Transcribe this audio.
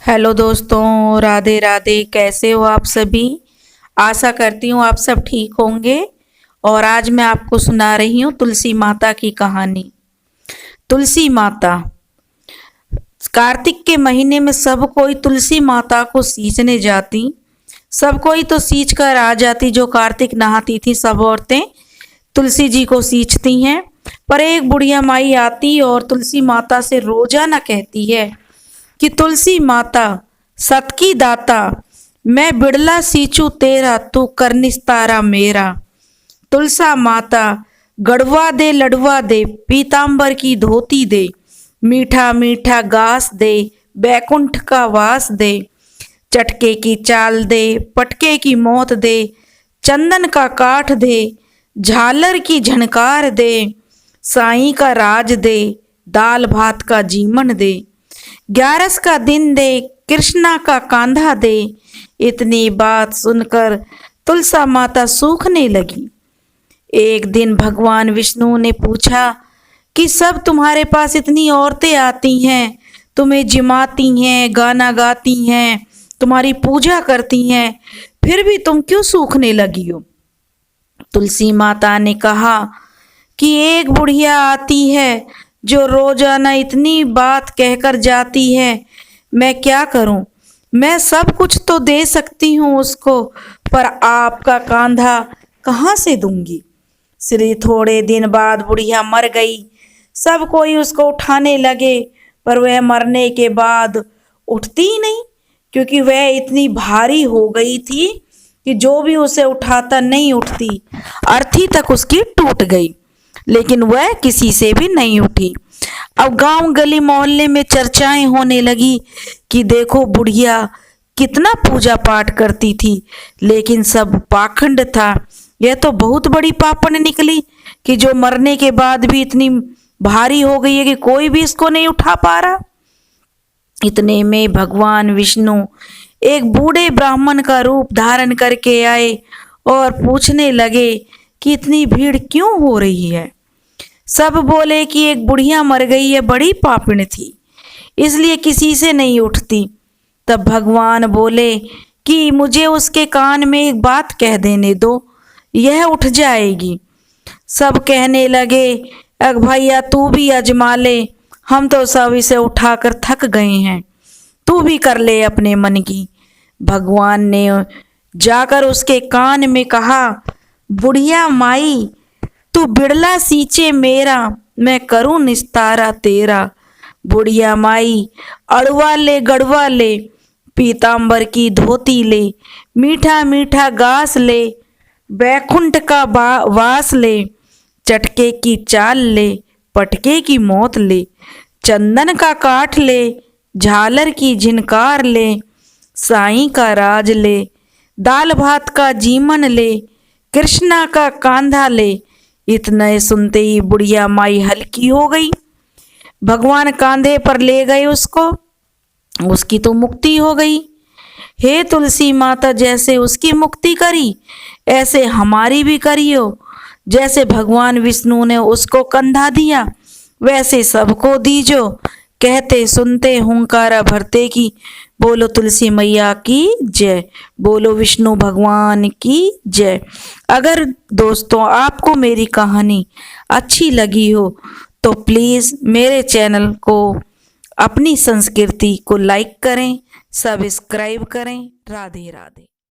Hello दोस्तों, राधे राधे। कैसे हो आप सभी? आशा करती हूँ आप सब ठीक होंगे। और आज मैं आपको सुना रही हूँ तुलसी माता की कहानी। तुलसी माता। कार्तिक के महीने में सब कोई तुलसी माता को सींचने जाती। सब कोई तो सींच कर आ जाती। जो कार्तिक नहाती थी सब औरतें तुलसी जी को सींचती हैं। पर एक बुढ़िया माई आती और तुलसी माता से रोजाना कहती है कि तुलसी माता, सत की दाता, मैं बिड़ला सींचू तेरा, तू कर निस्तारा मेरा। तुलसा माता, गढ़वा दे लड़वा दे, पीतांबर की धोती दे, मीठा मीठा घास दे, बैकुंठ का वास दे, चटके की चाल दे, पटके की मौत दे, चंदन का काठ दे, झालर की झनकार दे, साईं का राज दे, दाल भात का जीमन दे, 11 का दिन दे, कृष्णा का कांधा दे। इतनी बात सुनकर तुलसा माता सूखने लगी। एक दिन भगवान विष्णु ने पूछा कि सब तुम्हारे पास इतनी औरतें आती हैं, तुम्हें जिमाती हैं, गाना गाती हैं, तुम्हारी पूजा करती हैं, फिर भी तुम क्यों सूखने लगी हो? तुलसी माता ने कहा कि एक बुढ़िया आती है जो रोजाना इतनी बात कहकर जाती है। मैं क्या करूं? मैं सब कुछ तो दे सकती हूं उसको, पर आपका कांधा कहाँ से दूंगी? श्री थोड़े दिन बाद बुढ़िया मर गई। सब कोई उसको उठाने लगे, पर वह मरने के बाद उठती ही नहीं, क्योंकि वह इतनी भारी हो गई थी कि जो भी उसे उठाता नहीं उठती। अर्थी तक उसकी टूट गई, लेकिन वह किसी से भी नहीं उठी। अब गांव गली मोहल्ले में चर्चाएं होने लगी कि देखो बुढ़िया कितना पूजा पाठ करती थी, लेकिन सब पाखंड था। यह तो बहुत बड़ी पापड़ निकली कि जो मरने के बाद भी इतनी भारी हो गई है कि कोई भी इसको नहीं उठा पा रहा। इतने में भगवान विष्णु एक बूढ़े ब्राह्मण का रूप धारण करके आए और पूछने लगे कि इतनी भीड़ क्यों हो रही है? सब बोले कि एक बुढ़िया मर गई है, बड़ी पापिण थी, इसलिए किसी से नहीं उठती। तब भगवान बोले कि मुझे उसके कान में एक बात कह देने दो, यह उठ जाएगी। सब कहने लगे, अग भैया तू भी आजमा ले, हम तो सब इसे उठाकर थक गए हैं, तू भी कर ले अपने मन की। भगवान ने जाकर उसके कान में कहा, बुढ़िया माई, तू बिड़ला सींचे मेरा, मैं करूं निस्तारा तेरा। बुढ़िया माई, अड़वा ले गड़वा ले, पीतांबर की धोती ले, मीठा मीठा घास ले, बैकुंठ का वास ले, चटके की चाल ले, पटके की मौत ले, चंदन का काठ ले, झालर की झिनकार ले, साईं का राज ले, दाल भात का जीमन ले, कृष्णा का कांधा ले। इतना सुनते ही बुढ़िया माई हल्की हो गई। भगवान कांधे पर ले गए उसको, उसकी तो मुक्ति हो गई। हे तुलसी माता, जैसे उसकी मुक्ति करी ऐसे हमारी भी करियो। जैसे भगवान विष्णु ने उसको कंधा दिया वैसे सबको दीजो। कहते सुनते हुंकारा भरते की। बोलो तुलसी मैया की जय, बोलो विष्णु भगवान की जय। अगर दोस्तों आपको मेरी कहानी अच्छी लगी हो तो प्लीज़ मेरे चैनल को, अपनी संस्कृति को लाइक करें, सब्सक्राइब करें। राधे राधे।